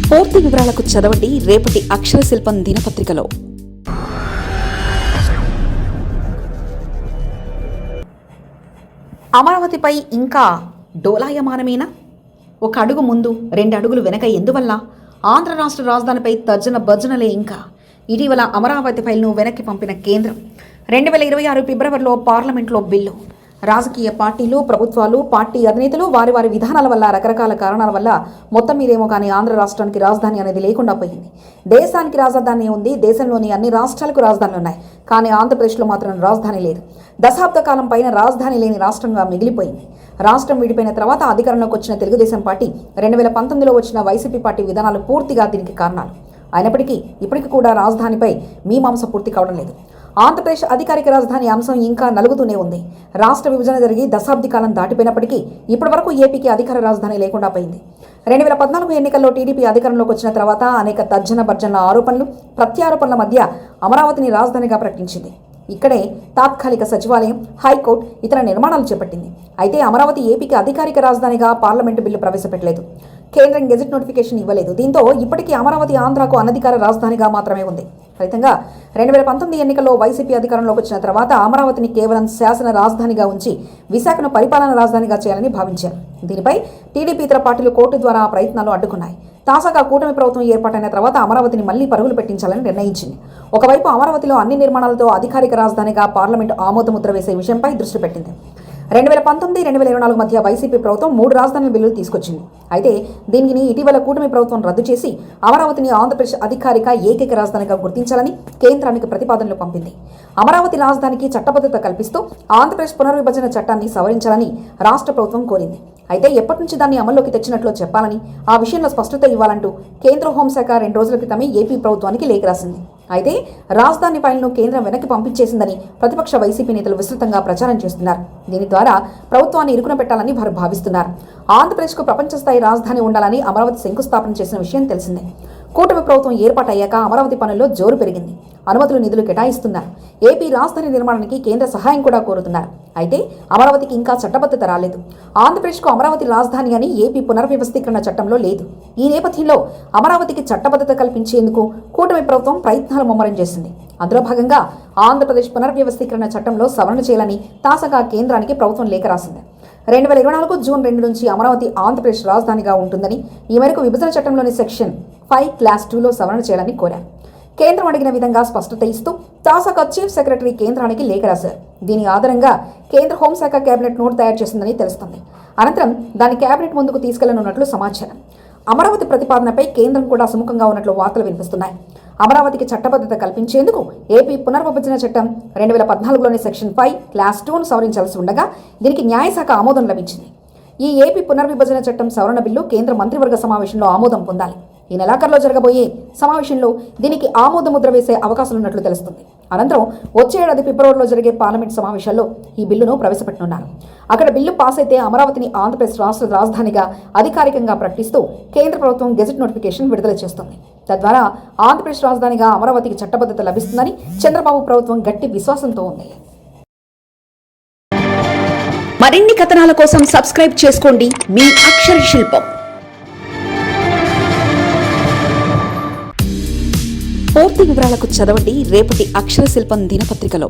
పూర్తి వివరాలకు చదవండి రేపటి అక్షర శిల్పం దినపత్రికలో. అమరావతిపై ఇంకా డోలాయమానమేనా? ఒక అడుగు ముందు 2 అడుగులు వెనక ఎందువల్ల? ఆంధ్ర రాష్ట్ర రాజధానిపై తర్జన భర్జనలే ఇంకా. ఇటీవల అమరావతి ఫైల్ను వెనక్కి పంపిన కేంద్రం 2026 ఫిబ్రవరిలో పార్లమెంట్లో బిల్లు. రాజకీయ పార్టీలు, ప్రభుత్వాలు, పార్టీ అధినేతలు వారి వారి విధానాల వల్ల, రకరకాల కారణాల వల్ల మొత్తం మీదేమో కానీ ఆంధ్ర రాష్ట్రానికి రాజధాని అనేది లేకుండా పోయింది. దేశానికి రాజధాని ఉంది, దేశంలోని అన్ని రాష్ట్రాలకు రాజధానులు ఉన్నాయి, కానీ ఆంధ్రప్రదేశ్లో మాత్రం రాజధాని లేదు. దశాబ్ద కాలం పైన రాజధాని లేని రాష్ట్రంగా మిగిలిపోయింది. రాష్ట్రం విడిపోయిన తర్వాత అధికారంలోకి వచ్చిన తెలుగుదేశం పార్టీ 2019లో వచ్చిన వైసీపీ పార్టీ విధానాలు పూర్తిగా దీనికి కారణాలు. అయినప్పటికీ ఇప్పటికీ కూడా రాజధానిపై మీమాంస పూర్తి కావడం లేదు. ఆంధ్రప్రదేశ్ అధికారిక రాజధాని అంశం ఇంకా నలుగుతూనే ఉంది. రాష్ట్ర విభజన జరిగి దశాబ్ది కాలం దాటిపోయినప్పటికీ ఇప్పటి వరకు ఏపీకి అధికార రాజధాని లేకుండా పోయింది. 2014 ఎన్నికల్లో టీడీపీ అధికారంలోకి వచ్చిన తర్వాత అనేక తర్జన భర్జనల ఆరోపణలు, ప్రత్యారోపణల మధ్య అమరావతిని రాజధానిగా ప్రకటించింది. ఇక్కడే తాత్కాలిక సచివాలయం, హైకోర్టు, ఇతర నిర్మాణాలు చేపట్టింది. అయితే అమరావతి ఏపీకి అధికారిక రాజధానిగా పార్లమెంటు బిల్లు ప్రవేశపెట్టలేదు. కేంద్రం గెజెట్ నోటిఫికేషన్ ఇవ్వలేదు. దీంతో ఇప్పటికీ అమరావతి ఆంధ్రాకు అనధికార రాజధానిగా మాత్రమే ఉంది. ఫలితంగా 2019 ఎన్నికల్లో వైసీపీ అధికారంలోకి వచ్చిన తర్వాత అమరావతిని కేవలం శాసన రాజధానిగా ఉంచి విశాఖను పరిపాలనా రాజధానిగా చేయాలని భావించారు. దీనిపై టీడీపీ ఇతర పార్టీలు కోర్టు ద్వారా ప్రయత్నాలు అడ్డుకున్నాయి. తాజాగా కూటమి ప్రభుత్వం ఏర్పాటైన తర్వాత అమరావతిని మళ్లీ పరుగులు పెట్టించాలని నిర్ణయించింది. ఒకవైపు అమరావతిలో అన్ని నిర్మాణాలతో అధికారిక రాజధానిగా పార్లమెంటు ఆమోదముద్ర వేసే విషయంపై దృష్టి పెట్టింది. 2019-2024 మధ్య వైసీపీ ప్రభుత్వం 3 రాజధానుల బిల్లులు తీసుకొచ్చింది. అయితే దీనిని ఇటీవల కూటమి ప్రభుత్వం రద్దు చేసి అమరావతిని ఆంధ్రప్రదేశ్ అధికారిక ఏకైక రాజధానిగా గుర్తించాలని కేంద్రానికి ప్రతిపాదనలు పంపింది. అమరావతి రాజధానికి చట్టబద్ధత కల్పిస్తూ ఆంధ్రప్రదేశ్ పునర్విభజన చట్టాన్ని సవరించాలని రాష్ట్ర ప్రభుత్వం కోరింది. అయితే ఎప్పటి నుంచి దాన్ని అమల్లోకి తెచ్చినట్లు చెప్పాలని, ఆ విషయంలో స్పష్టత ఇవ్వాలంటూ కేంద్ర హోంశాఖ 2 రోజుల క్రితమే ఏపీ ప్రభుత్వానికి లేఖ రాసింది. అయితే రాజధాని ఫైల్ను కేంద్రం వెనక్కి పంపించేసిందని ప్రతిపక్ష వైసీపీ నేతలు విస్తృతంగా ప్రచారం చేస్తున్నారు. దీని ద్వారా ప్రభుత్వాన్ని ఇరుకున పెట్టాలని వారు భావిస్తున్నారు. ఆంధ్రప్రదేశ్కు ప్రపంచ స్థాయి రాజధాని ఉండాలని అమరావతి శంకుస్థాపన చేసిన విషయం తెలిసిందే. కూటమి ప్రభుత్వం ఏర్పాటయ్యాక అమరావతి పనుల్లో జోరు పెరిగింది. అనుమతులు, నిధులు కేటాయిస్తున్నారు. ఏపీ రాజధాని నిర్మాణానికి కేంద్ర సహాయం కూడా కోరుతున్నారు. అయితే అమరావతికి ఇంకా చట్టబద్ధత రాలేదు. ఆంధ్రప్రదేశ్కు అమరావతి రాజధాని అని ఏపీ పునర్వ్యవస్థీకరణ చట్టంలో లేదు. ఈ నేపథ్యంలో అమరావతికి చట్టబద్ధత కల్పించేందుకు కూటమి ప్రభుత్వం ప్రయత్నాలు ముమ్మరం చేసింది. అందులో భాగంగా ఆంధ్రప్రదేశ్ పునర్వ్యవస్థీకరణ చట్టంలో సవరణ చేయాలని తాజాగా కేంద్రానికి ప్రభుత్వం లేఖ రాసింది. 2024 జూన్ 2 నుంచి అమరావతి ఆంధ్రప్రదేశ్ రాజధానిగా ఉంటుందని, ఈ మేరకు విభజన చట్టంలోని సెక్షన్ 5 క్లాస్ 2లో సవరణ చేయాలని కోరారు. కేంద్రం అడిగిన విధంగా స్పష్టత ఇస్తూ తాజాగా చీఫ్ సెక్రటరీ కేంద్రానికి లేఖ రాశారు. దీని ఆధారంగా కేంద్ర హోంశాఖ కేబినెట్ నోట్ తయారు చేసిందని తెలుస్తుంది. అనంతరం దాన్ని కేబినెట్ ముందుకు తీసుకెళ్లనున్నట్లు సమాచారం. అమరావతి ప్రతిపాదనపై కేంద్రం కూడా సుముఖంగా ఉన్నట్లు వార్తలు వినిపిస్తున్నాయి. అమరావతికి చట్టబద్ధత కల్పించేందుకు ఏపీ పునర్విభజన చట్టం 2014లోని సెక్షన్ 5 క్లాస్ 2ను సవరించాల్సి ఉండగా దీనికి న్యాయశాఖ ఆమోదం లభించింది. ఈ ఏపీ పునర్విభజన చట్టం సవరణ బిల్లు కేంద్ర మంత్రివర్గ సమావేశంలో ఆమోదం పొందాలి. ఈ నెలాఖరులో జరగబోయే సమావేశంలో దీనికి ఆమోద ముద్ర వేసే అవకాశాలున్నట్లు తెలుస్తుంది. అనంతరం వచ్చే ఏడాది ఫిబ్రవరిలో జరిగే పార్లమెంట్ సమావేశాల్లో ఈ బిల్లును ప్రవేశపెట్టనున్నారు. అక్కడ బిల్లు పాస్ అయితే అమరావతిని ఆంధ్రప్రదేశ్ రాష్ట్ర రాజధానిగా అధికారికంగా ప్రకటిస్తూ కేంద్ర ప్రభుత్వం గెజెట్ నోటిఫికేషన్ విడుదల చేస్తుంది. తద్వారా ఆంధ్రప్రదేశ్ రాజధానిగా అమరావతికి చట్టబద్ధత లభిస్తుందని చంద్రబాబు ప్రభుత్వం గట్టి విశ్వాసంతో ఉంది. మరిన్ని కథనాల కోసం సబ్స్క్రైబ్ చేసుకోండి మీ అక్షర శిల్పం. పూర్తి వివరాలకు చదవండి రేపటి అక్షర శిల్పం దినపత్రికలో.